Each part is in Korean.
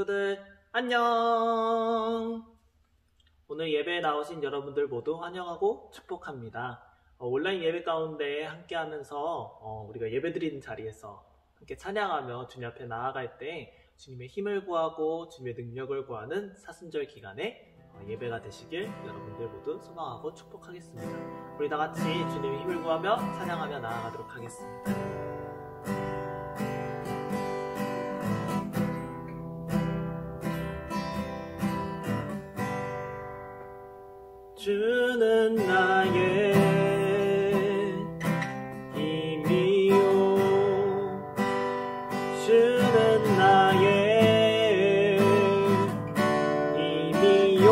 친구들 안녕! 오늘 예배에 나오신 여러분들 모두 환영하고 축복합니다. 온라인 예배 가운데 함께 하면서 우리가 예배 드리는 자리에서 함께 찬양하며 주님 앞에 나아갈 때 주님의 힘을 구하고 주님의 능력을 구하는 사순절 기간에 예배가 되시길 여러분들 모두 소망하고 축복하겠습니다. 우리 다 같이 주님의 힘을 구하며 찬양하며 나아가도록 하겠습니다. 주는 나의 힘이요 주는 나의 힘이요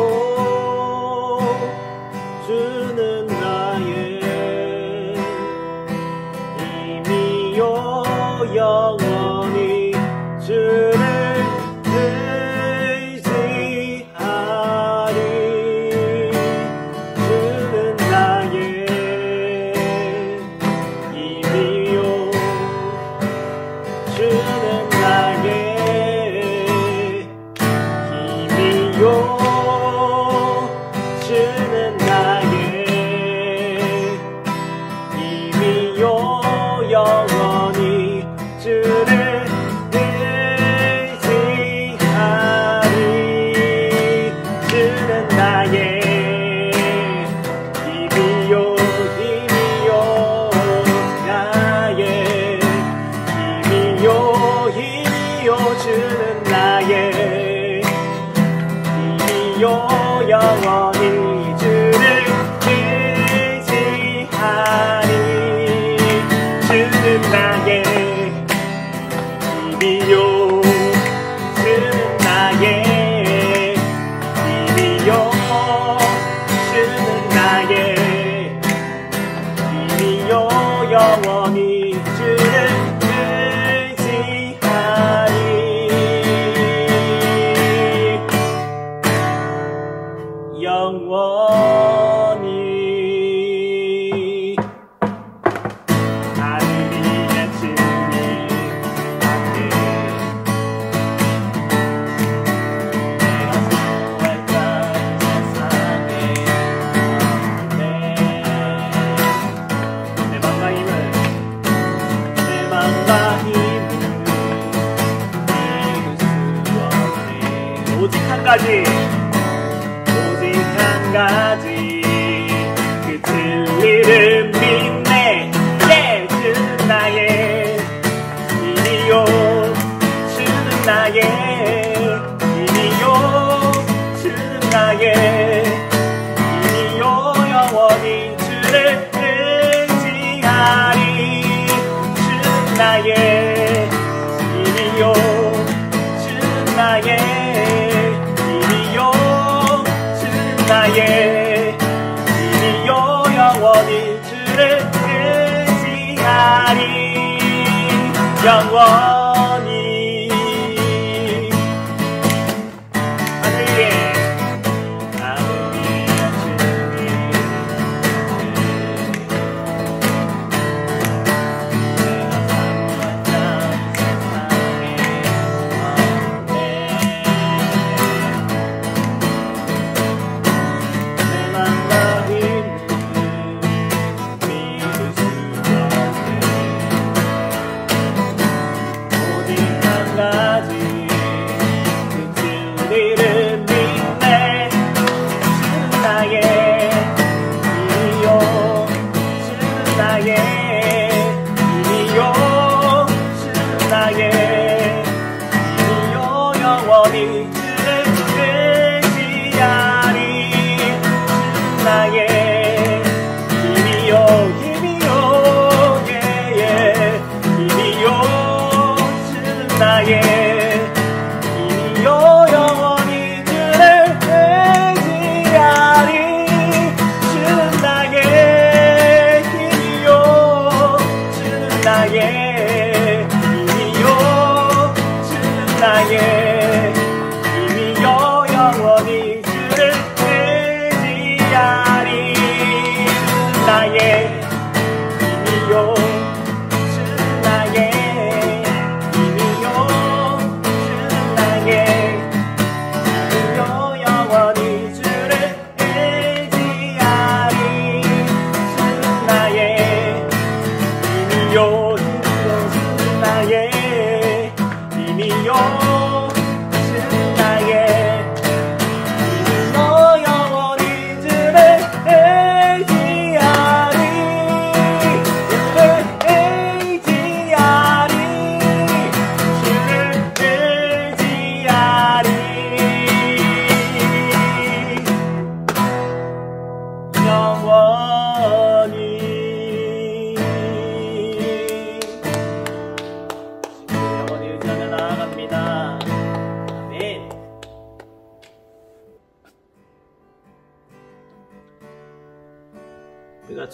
주는 나의 힘이요 영원히 주를 영원히 주를 의지하리 주는 나의 힘이요 주는 나의 힘이요 주는 나의 힘이요 영원히 주를 영원히 하늘 위에 주님 앞에 내가 살아간 세상에 내 맘과 힘을 잃을 수 없네. 오직 한 가지 그 진리를 믿네. 주는 나의 힘이요 주는 나의 힘이요 주는 나의 힘이요 영원히 주를 의지하리 주는 나의 힘이요 주는 나의 힘이요 나의 힘이요 영원히 주를 의지하리 영원히 하늘 위에 주님 내가 살아간 세상에 나의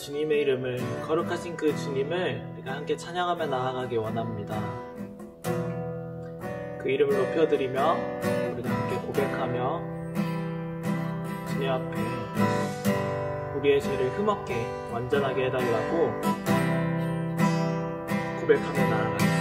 주님의 이름을, 거룩하신 그 주님을 우리가 함께 찬양하며 나아가기 원합니다. 그 이름을 높여드리며 우리가 함께 고백하며 주님 앞에 우리의 죄를 흠없게 완전하게 해달라고 고백하며 나아가겠습니다.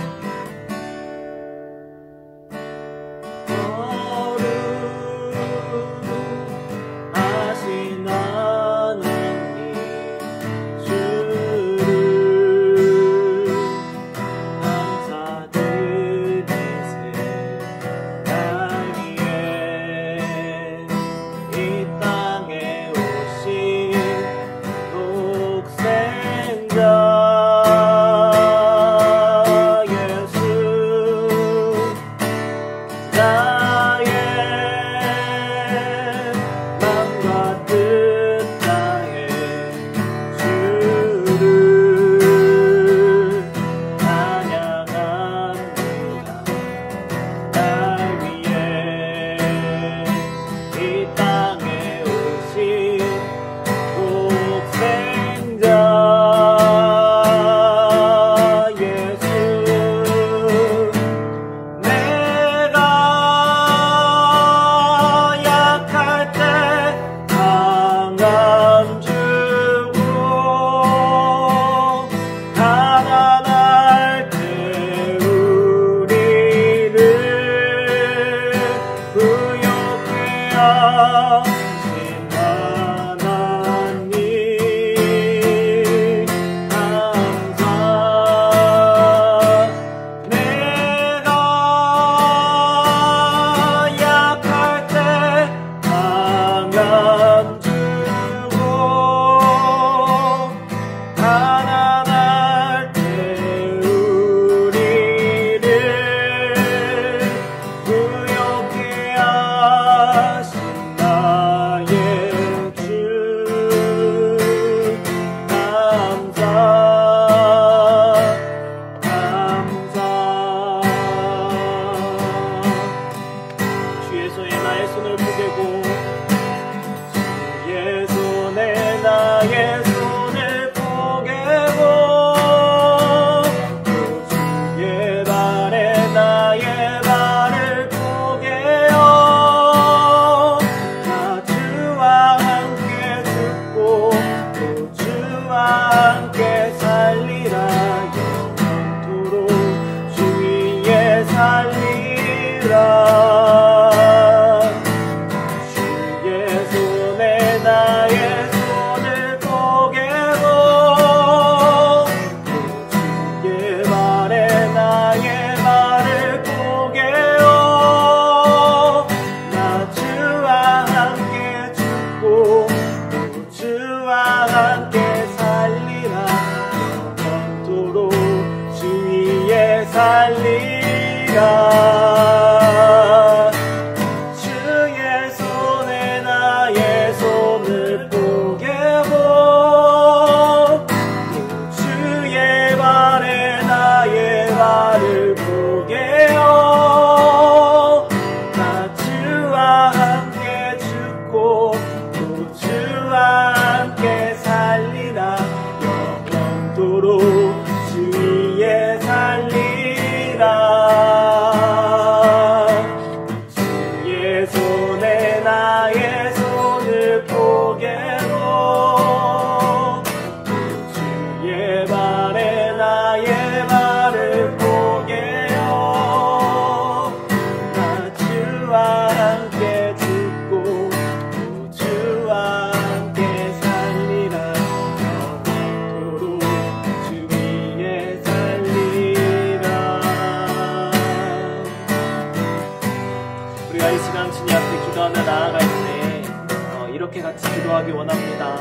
이렇게 같이 기도하기 원합니다.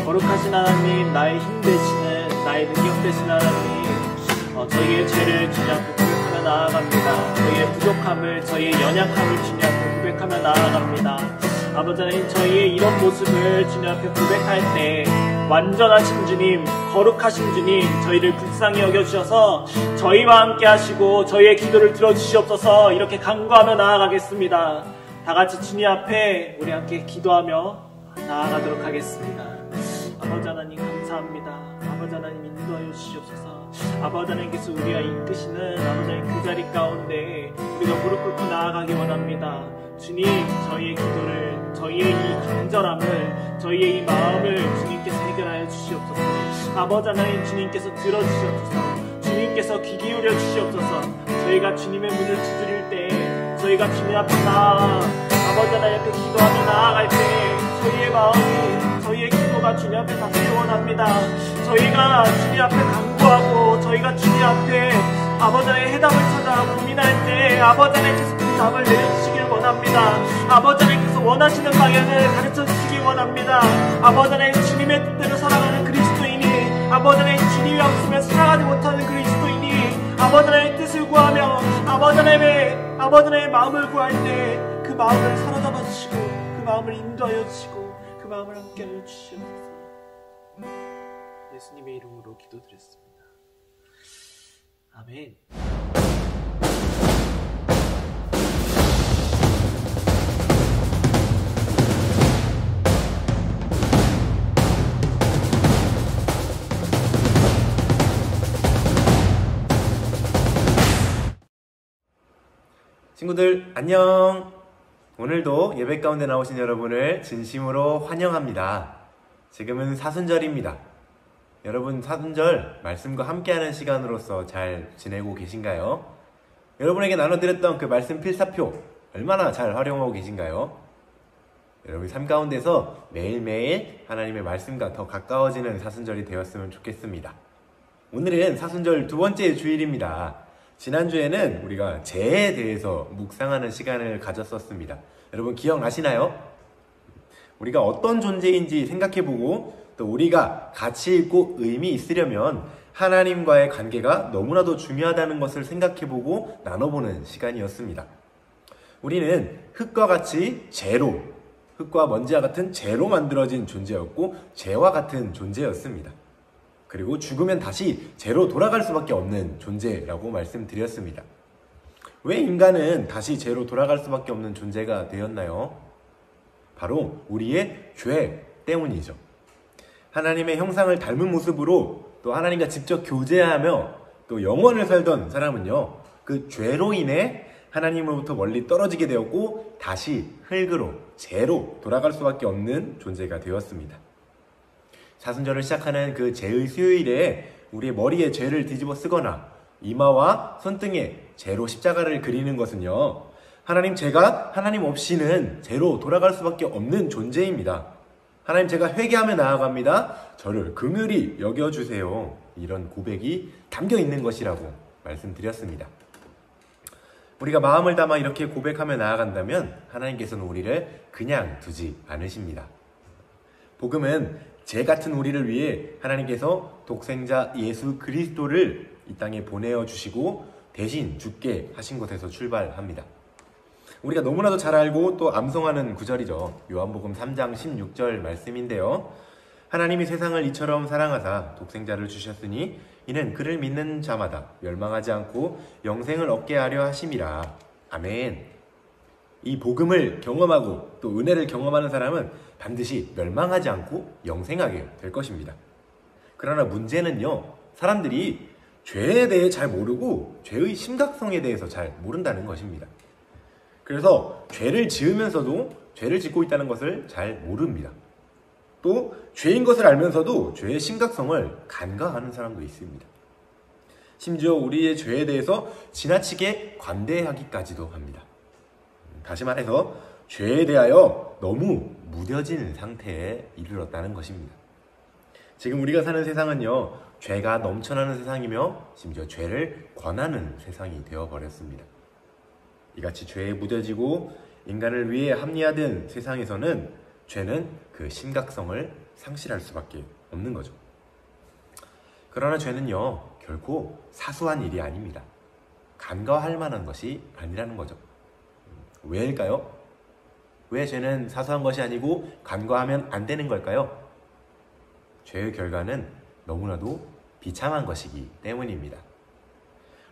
거룩하신 하나님, 나의 힘 되시는, 나의 능력 되신 하나님, 저희의 죄를 주님 앞에 고백하며 나아갑니다. 저희의 부족함을, 저희의 연약함을 주님 앞에 고백하며 나아갑니다. 아버지 하나님, 저희의 이런 모습을 주님 앞에 고백할 때 완전하신 주님, 거룩하신 주님, 저희를 불쌍히 여겨주셔서 저희와 함께 하시고 저희의 기도를 들어주시옵소서. 이렇게 간구하며 나아가겠습니다. 다같이 주님 앞에 우리 함께 기도하며 나아가도록 하겠습니다. 아버지 하나님, 감사합니다. 감사합니다. 아버지 하나님 인도하여 주시옵소서. 아버지 하나님께서 우리가 이끄시는 아버지 하나님 그 자리 가운데 우리가 무릎 꿇고 나아가기 원합니다. 주님, 저희의 기도를, 저희의 이 간절함을, 저희의 이 마음을 주님께서 해결하여 주시옵소서. 아버지 하나님, 주님께서 들어주시옵소서. 주님께서 귀 기울여 주시옵소서. 저희가 주님의 문을 두드릴 때, 저희가 주님 앞에 아버지 하나님 앞에 기도하며 나아갈 때 저희의 마음이, 저희의 기도가 주님 앞에 닿기를 원합니다. 저희가 주님 앞에 간구하고 저희가 주님 앞에 아버지 하나님의 해답을 찾아 고민할 때 아버지 하나님께서 그 답을 내려주시길 원합니다. 아버지 하나님께서 원하시는 방향을 가르쳐 주시기 원합니다. 아버지 하나님, 주님의 뜻대로 살아가는 그리스도인이, 아버지 하나님, 주님이 없으면 살아가지 못하는 그리스도인이 아버지 하나님의 뜻을 구하며 아버지 하나님의 마음을 구할 때 그 마음을 사로잡아 주시고 그 마음을 인도하여 주시고 그 마음을 함께하여 주시옵소서. 예수님의 이름으로 기도드렸습니다. 아멘. 친구들 안녕. 오늘도 예배 가운데 나오신 여러분을 진심으로 환영합니다. 지금은 사순절입니다. 여러분, 사순절 말씀과 함께하는 시간으로서 잘 지내고 계신가요? 여러분에게 나눠드렸던 그 말씀 필사표 얼마나 잘 활용하고 계신가요? 여러분 삶 가운데서 매일매일 하나님의 말씀과 더 가까워지는 사순절이 되었으면 좋겠습니다. 오늘은 사순절 두 번째 주일입니다. 지난주에는 우리가 죄에 대해서 묵상하는 시간을 가졌었습니다. 여러분 기억나시나요? 우리가 어떤 존재인지 생각해보고 또 우리가 가치 있고 의미 있으려면 하나님과의 관계가 너무나도 중요하다는 것을 생각해보고 나눠보는 시간이었습니다. 우리는 흙과 같이 죄로, 흙과 먼지와 같은 죄로 만들어진 존재였고 죄와 같은 존재였습니다. 그리고 죽으면 다시 죄로 돌아갈 수밖에 없는 존재라고 말씀드렸습니다. 왜 인간은 다시 죄로 돌아갈 수밖에 없는 존재가 되었나요? 바로 우리의 죄 때문이죠. 하나님의 형상을 닮은 모습으로 또 하나님과 직접 교제하며 또 영원을 살던 사람은요, 그 죄로 인해 하나님으로부터 멀리 떨어지게 되었고 다시 흙으로, 죄로 돌아갈 수밖에 없는 존재가 되었습니다. 사순절을 시작하는 그 죄의 수요일에 우리의 머리에 죄를 뒤집어 쓰거나 이마와 손등에 죄로 십자가를 그리는 것은요, 제가 하나님 없이는 죄로 돌아갈 수밖에 없는 존재입니다. 하나님, 제가 회개하며 나아갑니다. 저를 긍휼히 여겨주세요. 이런 고백이 담겨 있는 것이라고 말씀드렸습니다. 우리가 마음을 담아 이렇게 고백하며 나아간다면 하나님께서는 우리를 그냥 두지 않으십니다. 복음은 죄 같은 우리를 위해 하나님께서 독생자 예수 그리스도를 이 땅에 보내어 주시고 대신 죽게 하신 것에서 출발합니다. 우리가 너무나도 잘 알고 또 암송하는 구절이죠. 요한복음 3장 16절 말씀인데요. 하나님이 세상을 이처럼 사랑하사 독생자를 주셨으니 이는 그를 믿는 자마다 멸망하지 않고 영생을 얻게 하려 하심이라. 아멘. 이 복음을 경험하고 또 은혜를 경험하는 사람은 반드시 멸망하지 않고 영생하게 될 것입니다. 그러나 문제는요, 사람들이 죄에 대해 잘 모르고 죄의 심각성에 대해서 잘 모른다는 것입니다. 그래서 죄를 지으면서도 죄를 짓고 있다는 것을 잘 모릅니다. 또 죄인 것을 알면서도 죄의 심각성을 간과하는 사람도 있습니다. 심지어 우리의 죄에 대해서 지나치게 관대하기까지도 합니다. 다시 말해서 죄에 대하여 너무 무뎌진 상태에 이르렀다는 것입니다. 지금 우리가 사는 세상은요, 죄가 넘쳐나는 세상이며 심지어 죄를 권하는 세상이 되어버렸습니다. 이같이 죄에 무뎌지고 인간을 위해 합리화된 세상에서는 죄는 그 심각성을 상실할 수밖에 없는 거죠. 그러나 죄는요, 결코 사소한 일이 아닙니다. 간과할 만한 것이 아니라는 거죠. 왜일까요? 왜 죄는 사소한 것이 아니고 간과하면 안 되는 걸까요? 죄의 결과는 너무나도 비참한 것이기 때문입니다.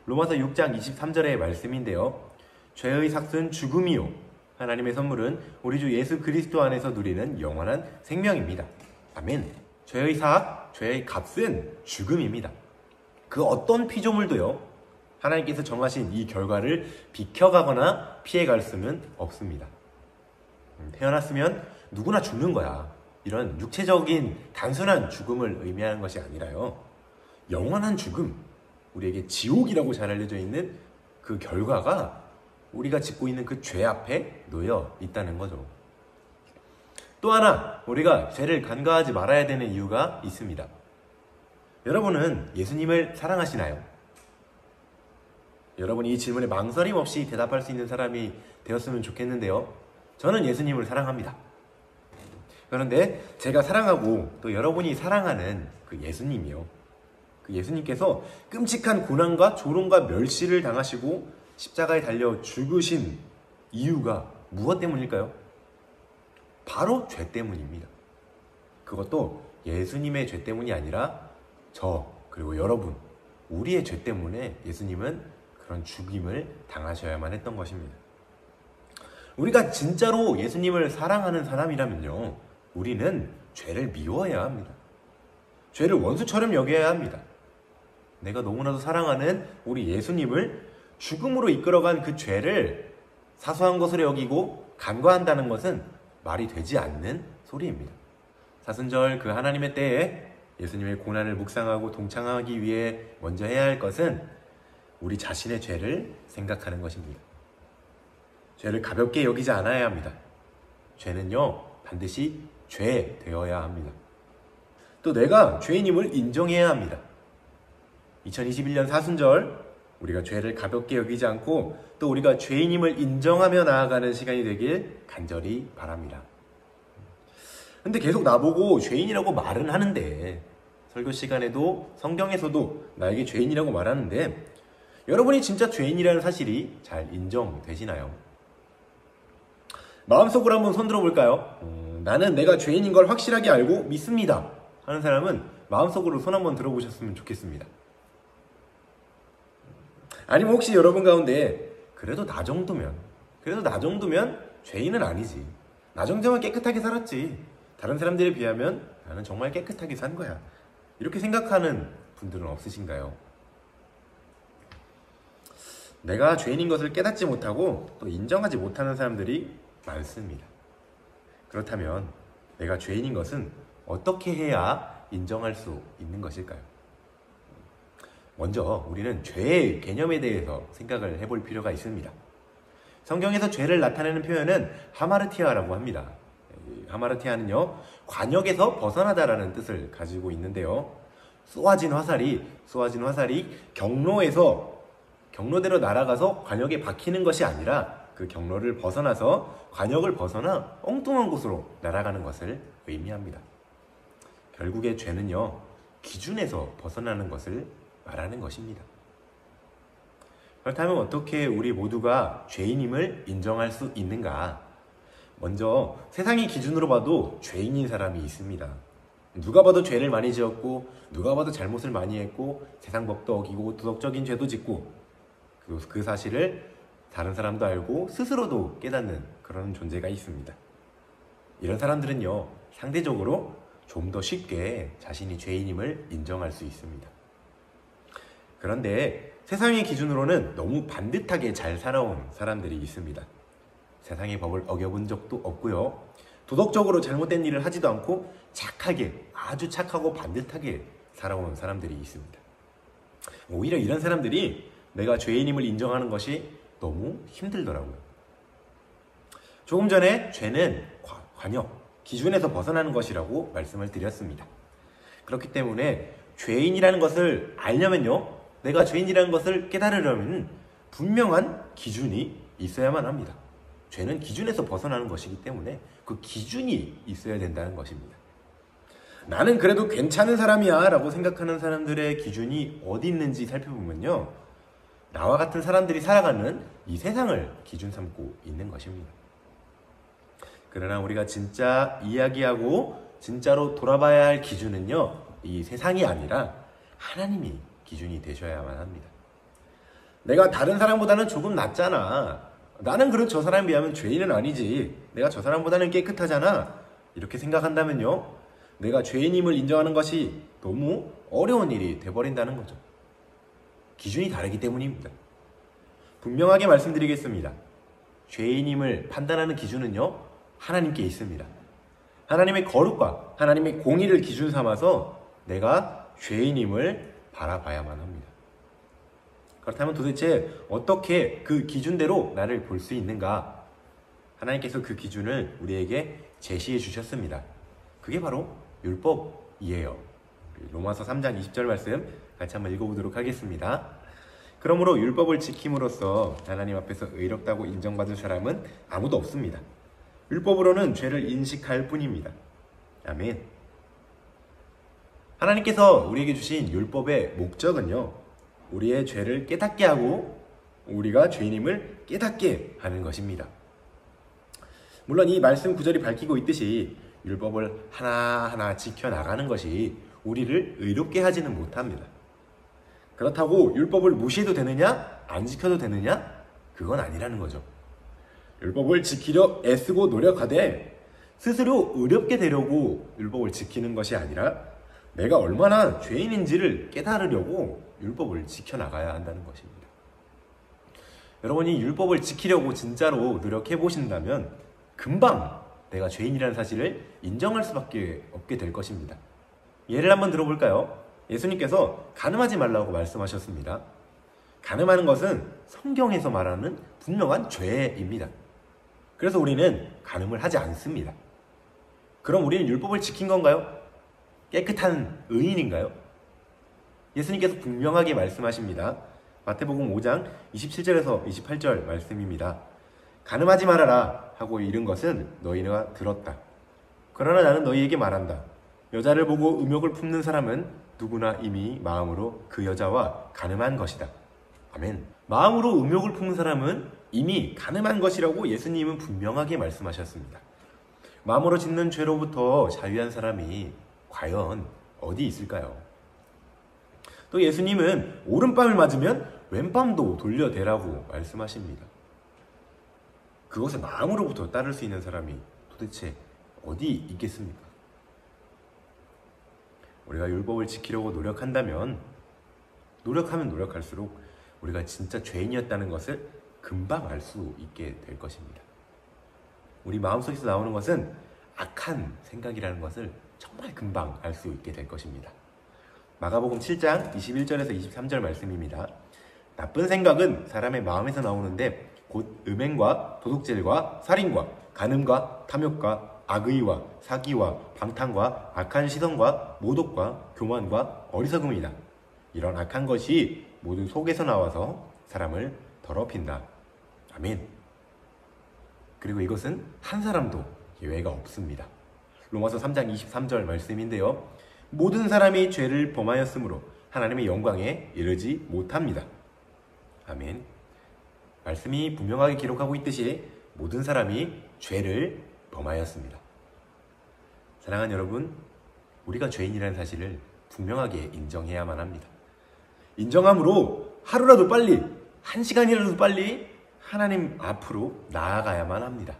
로마서 6장 23절의 말씀인데요. 죄의 삭은 죽음이요 하나님의 선물은 우리 주 예수 그리스도 안에서 누리는 영원한 생명입니다. 아멘. 죄의 삭, 죄의 값은 죽음입니다. 그 어떤 피조물도요, 하나님께서 정하신 이 결과를 비켜가거나 피해갈 수는 없습니다. 태어났으면 누구나 죽는 거야. 이런 육체적인 단순한 죽음을 의미하는 것이 아니라요, 영원한 죽음, 우리에게 지옥이라고 잘 알려져 있는 그 결과가 우리가 짓고 있는 그 죄 앞에 놓여 있다는 거죠. 또 하나, 우리가 죄를 간과하지 말아야 되는 이유가 있습니다. 여러분은 예수님을 사랑하시나요? 여러분이 이 질문에 망설임 없이 대답할 수 있는 사람이 되었으면 좋겠는데요. 저는 예수님을 사랑합니다. 그런데 제가 사랑하고 또 여러분이 사랑하는 그 예수님이요, 그 예수님께서 끔찍한 고난과 조롱과 멸시를 당하시고 십자가에 달려 죽으신 이유가 무엇 때문일까요? 바로 죄 때문입니다. 그것도 예수님의 죄 때문이 아니라 저, 그리고 여러분, 우리의 죄 때문에 예수님은 그런 죽임을 당하셔야만 했던 것입니다. 우리가 진짜로 예수님을 사랑하는 사람이라면요, 우리는 죄를 미워해야 합니다. 죄를 원수처럼 여겨야 합니다. 내가 너무나도 사랑하는 우리 예수님을 죽음으로 이끌어간 그 죄를 사소한 것으로 여기고 간과한다는 것은 말이 되지 않는 소리입니다. 사순절 그 하나님의 때에 예수님의 고난을 묵상하고 동참하기 위해 먼저 해야 할 것은 우리 자신의 죄를 생각하는 것입니다. 죄를 가볍게 여기지 않아야 합니다. 죄는요, 반드시 죄 되어야 합니다. 또 내가 죄인임을 인정해야 합니다. 2021년 사순절, 우리가 죄를 가볍게 여기지 않고 또 우리가 죄인임을 인정하며 나아가는 시간이 되길 간절히 바랍니다. 근데 계속 나보고 죄인이라고 말은 하는데, 설교 시간에도 성경에서도 나에게 죄인이라고 말하는데, 여러분이 진짜 죄인이라는 사실이 잘 인정되시나요? 마음속으로 한번 손 들어볼까요? 나는 내가 죄인인 걸 확실하게 알고 믿습니다 하는 사람은 마음속으로 손 한번 들어보셨으면 좋겠습니다. 아니면 혹시 여러분 가운데 그래도 나 정도면 죄인은 아니지, 나 정도면 깨끗하게 살았지, 다른 사람들에 비하면 나는 정말 깨끗하게 산 거야, 이렇게 생각하는 분들은 없으신가요? 내가 죄인인 것을 깨닫지 못하고 또 인정하지 못하는 사람들이 많습니다. 그렇다면 내가 죄인인 것은 어떻게 해야 인정할 수 있는 것일까요? 먼저 우리는 죄의 개념에 대해서 생각을 해볼 필요가 있습니다. 성경에서 죄를 나타내는 표현은 하마르티아라고 합니다. 하마르티아는요, 관역에서 벗어나다라는 뜻을 가지고 있는데요, 쏘아진 화살이 경로대로 날아가서 관역에 박히는 것이 아니라 그 경로를 벗어나서 관역을 벗어나 엉뚱한 곳으로 날아가는 것을 의미합니다. 결국에 죄는요, 기준에서 벗어나는 것을 말하는 것입니다. 그렇다면 어떻게 우리 모두가 죄인임을 인정할 수 있는가? 먼저 세상의 기준으로 봐도 죄인인 사람이 있습니다. 누가 봐도 죄를 많이 지었고, 누가 봐도 잘못을 많이 했고, 세상 법도 어기고 도덕적인 죄도 짓고, 그 사실을 다른 사람도 알고 스스로도 깨닫는 그런 존재가 있습니다. 이런 사람들은요, 상대적으로 좀 더 쉽게 자신이 죄인임을 인정할 수 있습니다. 그런데 세상의 기준으로는 너무 반듯하게 잘 살아온 사람들이 있습니다. 세상의 법을 어겨본 적도 없고요, 도덕적으로 잘못된 일을 하지도 않고 착하게, 아주 착하고 반듯하게 살아온 사람들이 있습니다. 오히려 이런 사람들이 내가 죄인임을 인정하는 것이 너무 힘들더라고요. 조금 전에 죄는 관역, 기준에서 벗어나는 것이라고 말씀을 드렸습니다. 그렇기 때문에 죄인이라는 것을 알려면요, 내가 죄인이라는 것을 깨달으려면 분명한 기준이 있어야만 합니다. 죄는 기준에서 벗어나는 것이기 때문에 그 기준이 있어야 된다는 것입니다. 나는 그래도 괜찮은 사람이야 라고 생각하는 사람들의 기준이 어디 있는지 살펴보면요, 나와 같은 사람들이 살아가는 이 세상을 기준 삼고 있는 것입니다. 그러나 우리가 진짜 이야기하고 진짜로 돌아봐야 할 기준은요, 이 세상이 아니라 하나님이 기준이 되셔야만 합니다. 내가 다른 사람보다는 조금 낫잖아, 나는 그래도 저 사람에 비하면 죄인은 아니지, 내가 저 사람보다는 깨끗하잖아, 이렇게 생각한다면요, 내가 죄인임을 인정하는 것이 너무 어려운 일이 돼버린다는 거죠. 기준이 다르기 때문입니다. 분명하게 말씀드리겠습니다. 죄인임을 판단하는 기준은요, 하나님께 있습니다. 하나님의 거룩과 하나님의 공의를 기준 삼아서 내가 죄인임을 바라봐야만 합니다. 그렇다면 도대체 어떻게 그 기준대로 나를 볼 수 있는가? 하나님께서 그 기준을 우리에게 제시해 주셨습니다. 그게 바로 율법이에요. 로마서 3장 20절 말씀 같이 한번 읽어보도록 하겠습니다. 그러므로 율법을 지킴으로써 하나님 앞에서 의롭다고 인정받을 사람은 아무도 없습니다. 율법으로는 죄를 인식할 뿐입니다. 아멘. 하나님께서 우리에게 주신 율법의 목적은요, 우리의 죄를 깨닫게 하고 우리가 죄인임을 깨닫게 하는 것입니다. 물론 이 말씀 구절이 밝히고 있듯이 율법을 하나하나 지켜나가는 것이 우리를 의롭게 하지는 못합니다. 그렇다고 율법을 무시해도 되느냐? 안 지켜도 되느냐? 그건 아니라는 거죠. 율법을 지키려 애쓰고 노력하되 스스로 의롭게 되려고 율법을 지키는 것이 아니라 내가 얼마나 죄인인지를 깨달으려고 율법을 지켜나가야 한다는 것입니다. 여러분이 율법을 지키려고 진짜로 노력해 보신다면 금방 내가 죄인이라는 사실을 인정할 수밖에 없게 될 것입니다. 예를 한번 들어볼까요? 예수님께서 간음하지 말라고 말씀하셨습니다. 간음하는 것은 성경에서 말하는 분명한 죄입니다. 그래서 우리는 간음을 하지 않습니다. 그럼 우리는 율법을 지킨 건가요? 깨끗한 의인인가요? 예수님께서 분명하게 말씀하십니다. 마태복음 5장 27절에서 28절 말씀입니다. 간음하지 말아라 하고 이른 것은 너희가 들었다. 그러나 나는 너희에게 말한다. 여자를 보고 음욕을 품는 사람은 누구나 이미 마음으로 그 여자와 간음한 것이다. 아멘. 마음으로 음욕을 품는 사람은 이미 간음한 것이라고 예수님은 분명하게 말씀하셨습니다. 마음으로 짓는 죄로부터 자유한 사람이 과연 어디 있을까요? 또 예수님은 오른밤을 맞으면 왼밤도 돌려대라고 말씀하십니다. 그것을 마음으로부터 따를 수 있는 사람이 도대체 어디 있겠습니까? 우리가 율법을 지키려고 노력하면 노력할수록 우리가 진짜 죄인이었다는 것을 금방 알 수 있게 될 것입니다. 우리 마음속에서 나오는 것은 악한 생각이라는 것을 정말 금방 알 수 있게 될 것입니다. 마가복음 7장 21절에서 23절 말씀입니다. 나쁜 생각은 사람의 마음에서 나오는데 곧 음행과 도둑질과 살인과 간음과 탐욕과 악의와 사기와 방탕과 악한 시선과 모독과 교만과 어리석음이다. 이런 악한 것이 모두 속에서 나와서 사람을 더럽힌다. 아멘. 그리고 이것은 한 사람도 예외가 없습니다. 로마서 3장 23절 말씀인데요. 모든 사람이 죄를 범하였으므로 하나님의 영광에 이르지 못합니다. 아멘. 말씀이 분명하게 기록하고 있듯이 모든 사람이 죄를 범하였습니다. 사랑하는 여러분, 우리가 죄인이라는 사실을 분명하게 인정해야만 합니다. 인정함으로 하루라도 빨리, 한 시간이라도 빨리 하나님 앞으로 나아가야만 합니다.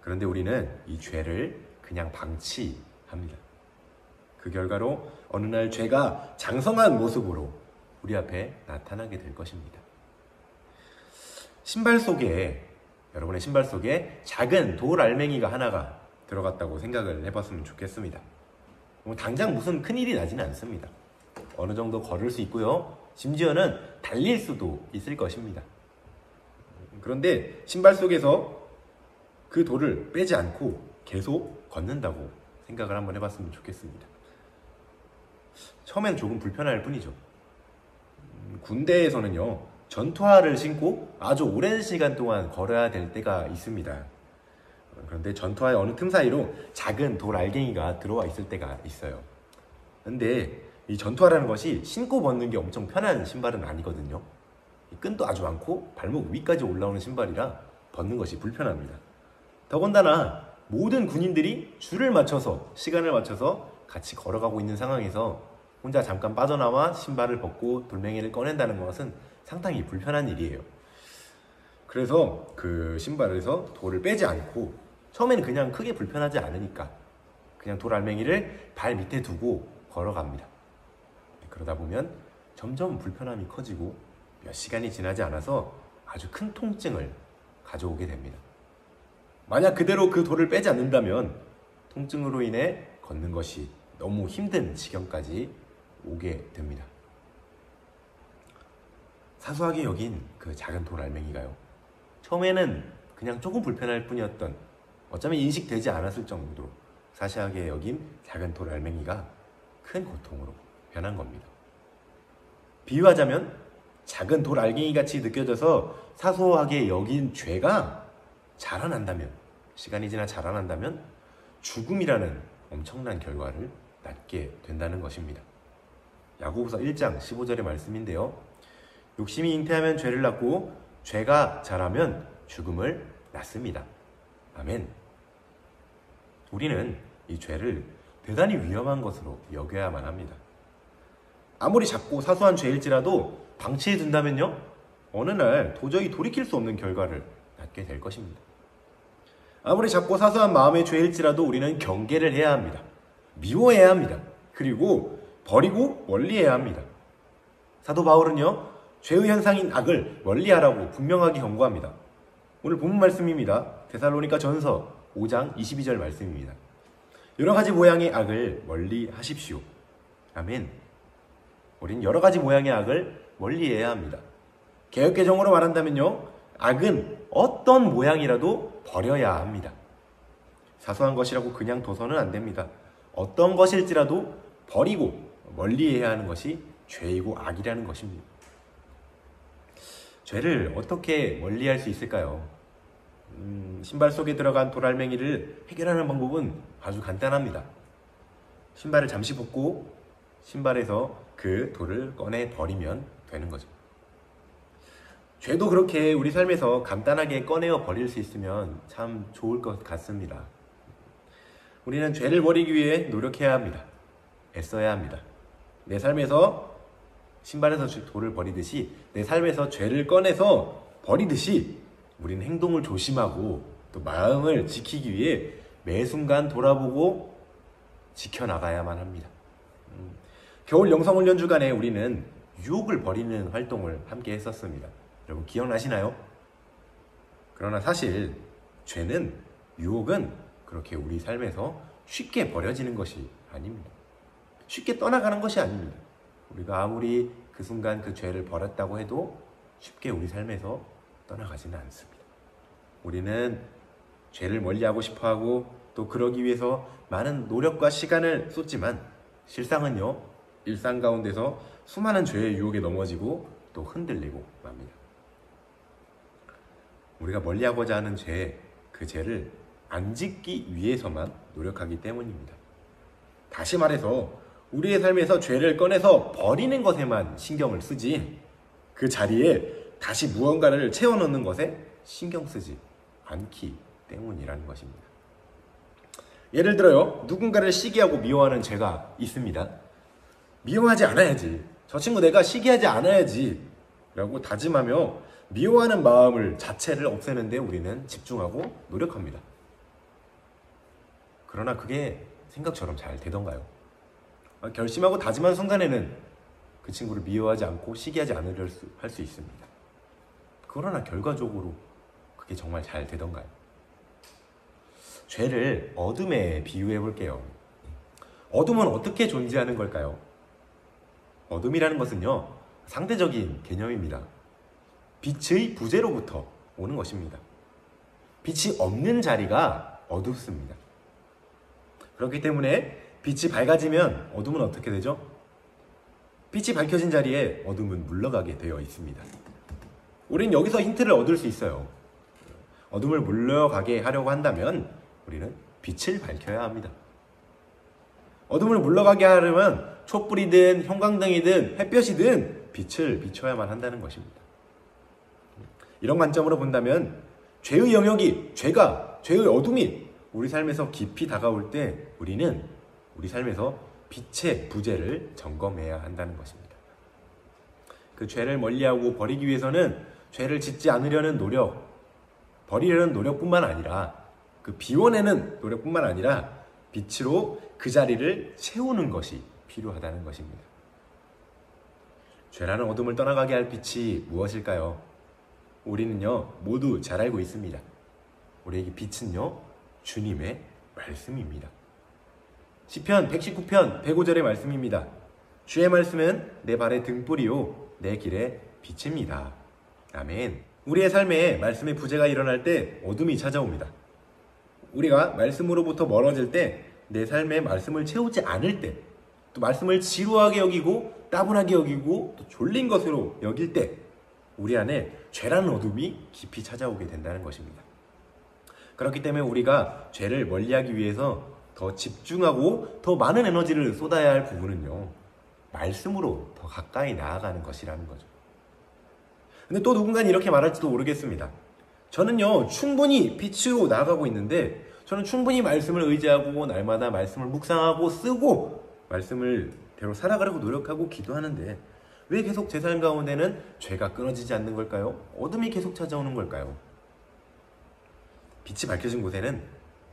그런데 우리는 이 죄를 그냥 방치합니다. 그 결과로 어느 날 죄가 장성한 모습으로 우리 앞에 나타나게 될 것입니다. 여러분의 신발 속에 작은 돌 알맹이가 하나가 들어갔다고 생각을 해봤으면 좋겠습니다. 당장 무슨 큰일이 나지는 않습니다. 어느 정도 걸을 수 있고요. 심지어는 달릴 수도 있을 것입니다. 그런데 신발 속에서 그 돌을 빼지 않고 계속 걷는다고 생각을 한번 해봤으면 좋겠습니다. 처음엔 조금 불편할 뿐이죠. 군대에서는요, 전투화를 신고 아주 오랜 시간 동안 걸어야 될 때가 있습니다. 그런데 전투화의 어느 틈 사이로 작은 돌 알갱이가 들어와 있을 때가 있어요. 근데 이 전투화라는 것이 신고 벗는 게 엄청 편한 신발은 아니거든요. 끈도 아주 많고 발목 위까지 올라오는 신발이라 벗는 것이 불편합니다. 더군다나 모든 군인들이 줄을 맞춰서, 시간을 맞춰서 같이 걸어가고 있는 상황에서 혼자 잠깐 빠져나와 신발을 벗고 돌멩이를 꺼낸다는 것은 상당히 불편한 일이에요. 그래서 그 신발에서 돌을 빼지 않고 처음에는 그냥 크게 불편하지 않으니까 그냥 돌알맹이를 발 밑에 두고 걸어갑니다. 그러다 보면 점점 불편함이 커지고 몇 시간이 지나지 않아서 아주 큰 통증을 가져오게 됩니다. 만약 그대로 그 돌을 빼지 않는다면 통증으로 인해 걷는 것이 너무 힘든 지경까지 오게 됩니다. 사소하게 여긴 그 작은 돌알맹이가요, 처음에는 그냥 조금 불편할 뿐이었던, 어쩌면 인식되지 않았을 정도로 사소하게 여긴 작은 돌알맹이가 큰 고통으로 변한 겁니다. 비유하자면 작은 돌알갱이 같이 느껴져서 사소하게 여긴 죄가 자라난다면, 시간이 지나 자라난다면 죽음이라는 엄청난 결과를 낳게 된다는 것입니다. 야고보서 1장 15절의 말씀인데요, 욕심이 잉태하면 죄를 낳고 죄가 자라면 죽음을 낳습니다. 아멘. 우리는 이 죄를 대단히 위험한 것으로 여겨야만 합니다. 아무리 작고 사소한 죄일지라도 방치해 둔다면요, 어느 날 도저히 돌이킬 수 없는 결과를 낳게 될 것입니다. 아무리 작고 사소한 마음의 죄일지라도 우리는 경계를 해야 합니다. 미워해야 합니다. 그리고 버리고 멀리해야 합니다. 사도 바울은요, 죄의 현상인 악을 멀리하라고 분명하게 경고합니다. 오늘 본문 말씀입니다. 데살로니가 전서 5장 22절 말씀입니다. 여러 가지 모양의 악을 멀리 하십시오. 아멘. 우린 여러 가지 모양의 악을 멀리해야 합니다. 개역개정으로 말한다면요, 악은 어떤 모양이라도 버려야 합니다. 사소한 것이라고 그냥 둬서는 안 됩니다. 어떤 것일지라도 버리고 멀리해야 하는 것이 죄이고 악이라는 것입니다. 죄를 어떻게 멀리할 수 있을까요? 신발 속에 들어간 돌알맹이를 해결하는 방법은 아주 간단합니다. 신발을 잠시 벗고 신발에서 그 돌을 꺼내 버리면 되는 거죠. 죄도 그렇게 우리 삶에서 간단하게 꺼내어 버릴 수 있으면 참 좋을 것 같습니다. 우리는 죄를 버리기 위해 노력해야 합니다. 애써야 합니다. 내 삶에서 신발에서 돌을 버리듯이 내 삶에서 죄를 꺼내서 버리듯이 우리는 행동을 조심하고 또 마음을 지키기 위해 매 순간 돌아보고 지켜나가야만 합니다. 겨울 영성훈련 주간에 우리는 유혹을 버리는 활동을 함께 했었습니다. 여러분 기억나시나요? 그러나 사실 죄는, 유혹은 그렇게 우리 삶에서 쉽게 버려지는 것이 아닙니다. 쉽게 떠나가는 것이 아닙니다. 우리가 아무리 그 순간 그 죄를 버렸다고 해도 쉽게 우리 삶에서 떠나가지는 않습니다. 우리는 죄를 멀리하고 싶어하고 또 그러기 위해서 많은 노력과 시간을 쏟지만 실상은요, 일상 가운데서 수많은 죄의 유혹에 넘어지고 또 흔들리고 맙니다. 우리가 멀리하고자 하는 죄, 그 죄를 안 짓기 위해서만 노력하기 때문입니다. 다시 말해서 우리의 삶에서 죄를 꺼내서 버리는 것에만 신경을 쓰지 그 자리에 다시 무언가를 채워넣는 것에 신경 쓰지 않기 때문이라는 것입니다. 예를 들어요, 누군가를 시기하고 미워하는 죄가 있습니다. 미워하지 않아야지, 저 친구 내가 시기하지 않아야지 라고 다짐하며 미워하는 마음을 자체를 없애는데 우리는 집중하고 노력합니다. 그러나 그게 생각처럼 잘 되던가요? 결심하고 다짐한 순간에는 그 친구를 미워하지 않고 시기하지 않으려 할 수 있습니다. 그러나 결과적으로 그게 정말 잘 되던가요? 죄를 어둠에 비유해 볼게요. 어둠은 어떻게 존재하는 걸까요? 어둠이라는 것은요, 상대적인 개념입니다. 빛의 부재로부터 오는 것입니다. 빛이 없는 자리가 어둡습니다. 그렇기 때문에 빛이 밝아지면 어둠은 어떻게 되죠? 빛이 밝혀진 자리에 어둠은 물러가게 되어 있습니다. 우린 여기서 힌트를 얻을 수 있어요. 어둠을 물러가게 하려고 한다면 우리는 빛을 밝혀야 합니다. 어둠을 물러가게 하려면 촛불이든 형광등이든 햇볕이든 빛을 비춰야만 한다는 것입니다. 이런 관점으로 본다면 죄의 영역이, 죄의 어둠이 우리 삶에서 깊이 다가올 때 우리는 우리 삶에서 빛의 부재를 점검해야 한다는 것입니다. 그 죄를 멀리하고 버리기 위해서는 죄를 짓지 않으려는 노력, 버리려는 노력뿐만 아니라 그 비워내는 노력뿐만 아니라 빛으로 그 자리를 채우는 것이 필요하다는 것입니다. 죄라는 어둠을 떠나가게 할 빛이 무엇일까요? 우리는요, 모두 잘 알고 있습니다. 우리에게 빛은요, 주님의 말씀입니다. 시편 119편 105절의 말씀입니다. 주의 말씀은 내 발의 등불이요 내 길의 빛입니다. 아멘. 우리의 삶에 말씀의 부재가 일어날 때 어둠이 찾아옵니다. 우리가 말씀으로부터 멀어질 때, 내 삶에 말씀을 채우지 않을 때, 또 말씀을 지루하게 여기고 따분하게 여기고 또 졸린 것으로 여길 때 우리 안에 죄라는 어둠이 깊이 찾아오게 된다는 것입니다. 그렇기 때문에 우리가 죄를 멀리하기 위해서 더 집중하고 더 많은 에너지를 쏟아야 할 부분은요, 말씀으로 더 가까이 나아가는 것이라는 거죠. 근데 또 누군가는 이렇게 말할지도 모르겠습니다. 저는요, 충분히 빛으로 나아가고 있는데, 저는 충분히 말씀을 의지하고 날마다 말씀을 묵상하고 쓰고 말씀을 대로 살아가려고 노력하고 기도하는데 왜 계속 제 삶 가운데는 죄가 끊어지지 않는 걸까요? 어둠이 계속 찾아오는 걸까요? 빛이 밝혀진 곳에는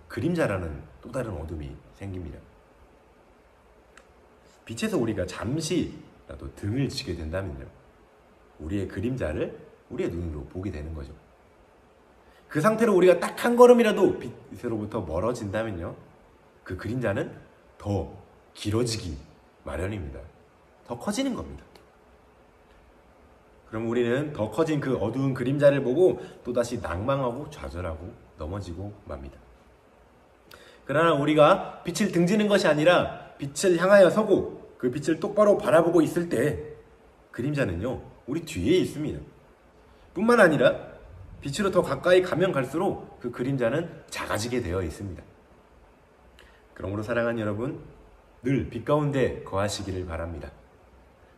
그림자라는 또 다른 어둠이 생깁니다. 빛에서 우리가 잠시라도 등을 치게 된다면요, 우리의 그림자를 우리의 눈으로 보게 되는 거죠. 그 상태로 우리가 딱 한 걸음이라도 빛으로부터 멀어진다면요, 그 그림자는 더 길어지기 마련입니다. 더 커지는 겁니다. 그럼 우리는 더 커진 그 어두운 그림자를 보고 또다시 낭망하고 좌절하고 넘어지고 맙니다. 그러나 우리가 빛을 등지는 것이 아니라 빛을 향하여 서고 그 빛을 똑바로 바라보고 있을 때 그림자는요, 우리 뒤에 있습니다. 뿐만 아니라 빛으로 더 가까이 가면 갈수록 그 그림자는 작아지게 되어 있습니다. 그러므로 사랑하는 여러분, 늘 빛 가운데 거하시기를 바랍니다.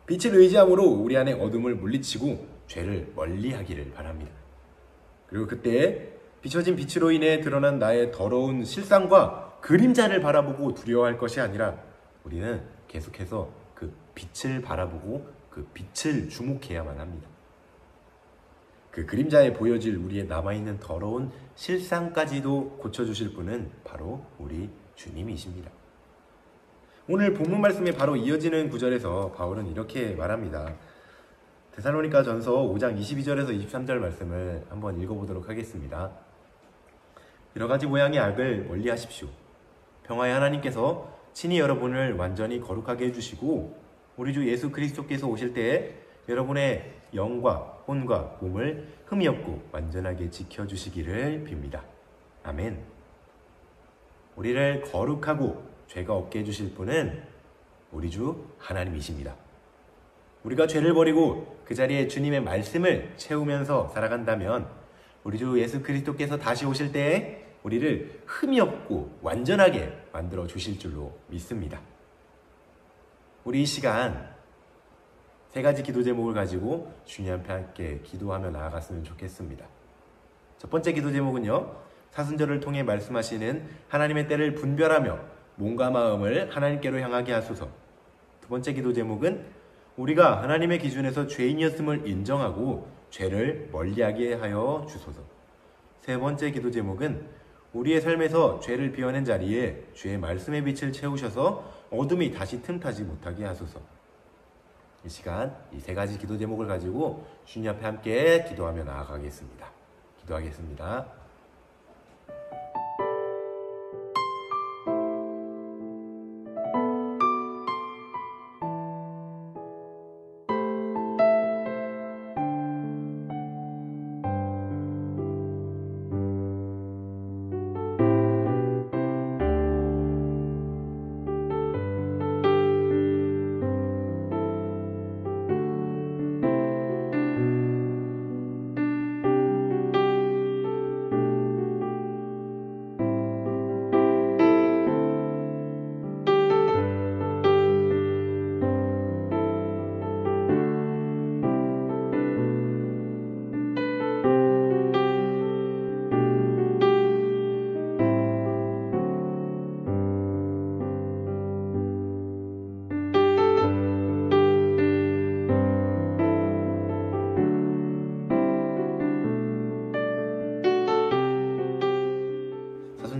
빛을 의지함으로 우리 안에 어둠을 물리치고 죄를 멀리하기를 바랍니다. 그리고 그때 비춰진 빛으로 인해 드러난 나의 더러운 실상과 그림자를 바라보고 두려워할 것이 아니라 우리는 계속해서 그 빛을 바라보고 그 빛을 주목해야만 합니다. 그 그림자에 보여질 우리의 남아있는 더러운 실상까지도 고쳐주실 분은 바로 우리 주님이십니다. 오늘 본문 말씀에 바로 이어지는 구절에서 바울은 이렇게 말합니다. 데살로니가 전서 5장 22절에서 23절 말씀을 한번 읽어보도록 하겠습니다. 여러 가지 모양의 악을 멀리하십시오. 평화의 하나님께서 친히 여러분을 완전히 거룩하게 해주시고 우리 주 예수 그리스도께서 오실 때에 여러분의 영과 혼과 몸을 흠이 없고 완전하게 지켜주시기를 빕니다. 아멘. 우리를 거룩하고 죄가 없게 해주실 분은 우리 주 하나님이십니다. 우리가 죄를 버리고 그 자리에 주님의 말씀을 채우면서 살아간다면 우리 주 예수 그리스도께서 다시 오실 때에 우리를 흠이 없고 완전하게 만들어 주실 줄로 믿습니다. 우리 이 시간 세 가지 기도 제목을 가지고 주님 앞에 함께 기도하며 나아갔으면 좋겠습니다. 첫 번째 기도 제목은요, 사순절을 통해 말씀하시는 하나님의 때를 분별하며 몸과 마음을 하나님께로 향하게 하소서. 두 번째 기도 제목은 우리가 하나님의 기준에서 죄인이었음을 인정하고 죄를 멀리하게 하여 주소서. 세 번째 기도 제목은 우리의 삶에서 죄를 비워낸 자리에 주의 말씀의 빛을 채우셔서 어둠이 다시 틈타지 못하게 하소서. 이 시간 이 세 가지 기도 제목을 가지고 주님 앞에 함께 기도하며 나아가겠습니다. 기도하겠습니다.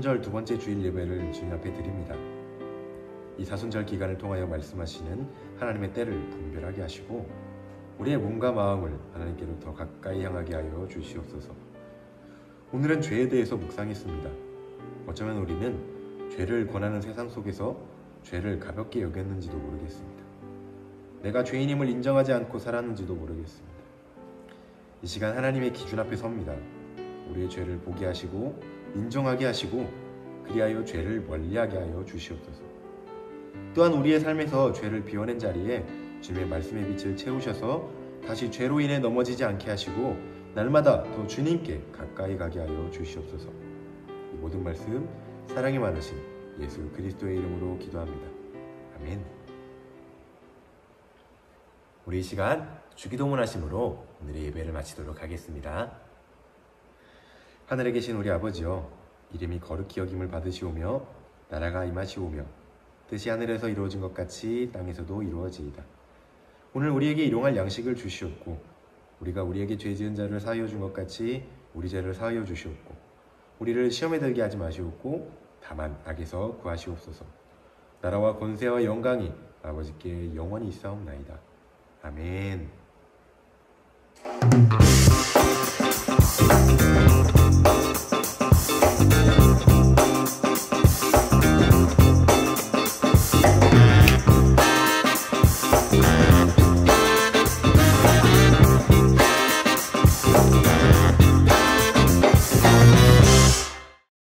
사순절 두 번째 주일 예배를 주님 앞에 드립니다. 이 사순절 기간을 통하여 말씀하시는 하나님의 때를 분별하게 하시고 우리의 몸과 마음을 하나님께로 더 가까이 향하게 하여 주시옵소서. 오늘은 죄에 대해서 묵상했습니다. 어쩌면 우리는 죄를 권하는 세상 속에서 죄를 가볍게 여겼는지도 모르겠습니다. 내가 죄인임을 인정하지 않고 살았는지도 모르겠습니다. 이 시간 하나님의 기준 앞에 섭니다. 우리의 죄를 보게 하시고 인정하게 하시고 그리하여 죄를 멀리하게 하여 주시옵소서. 또한 우리의 삶에서 죄를 비워낸 자리에 주님의 말씀의 빛을 채우셔서 다시 죄로 인해 넘어지지 않게 하시고 날마다 더 주님께 가까이 가게 하여 주시옵소서. 이 모든 말씀 사랑이 많으신 예수 그리스도의 이름으로 기도합니다. 아멘. 우리 이 시간 주기도문 하심으로 오늘의 예배를 마치도록 하겠습니다. 하늘에 계신 우리 아버지여, 이름이 거룩히 여김을 받으시오며 나라가 임하시오며 뜻이 하늘에서 이루어진 것 같이 땅에서도 이루어지이다. 오늘 우리에게 일용할 양식을 주시옵고 우리가 우리에게 죄 지은 자를 사하여 준 것 같이 우리 죄를 사하여 주시옵고 우리를 시험에 들게 하지 마시옵고 다만 악에서 구하시옵소서. 나라와 권세와 영광이 아버지께 영원히 있사옵나이다. 아멘.